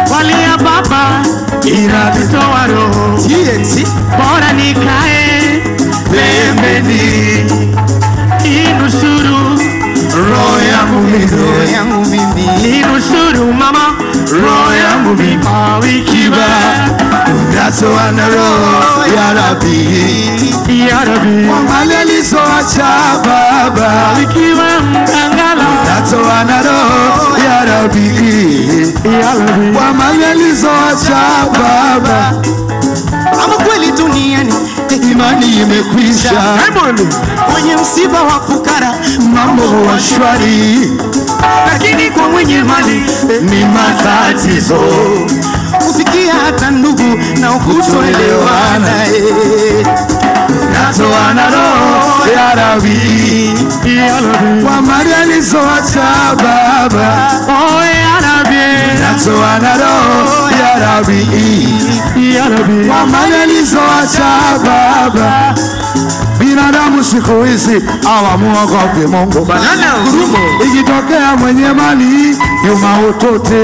walia baba ila vitoa roho. Bora nikae pembeni inusuru roho yangu mimi. Inusuru mama roho yangu mimi. Awikiba unatoana roho ya Rabbi wamalelizo acha baba. Awikiba mkangala unatoana roho ya Rabbi wamalelizo acha baba. Ama kweli duniani imani imekwisha, kwenye msiba wa fukara mambo wa shwari, lakini kwa mwenye mali ni matatizo, kufikia hata ndugu na kutoelewana. natoana roho ya Rabbi wamalelizo acha baba. Oh ya Rabbi, natoana roho ya Rabbi wamalelizo acha baba. Binadamu siku hizi hawamuogopi Mungu. Ikitokea mwenye mali yuma utote.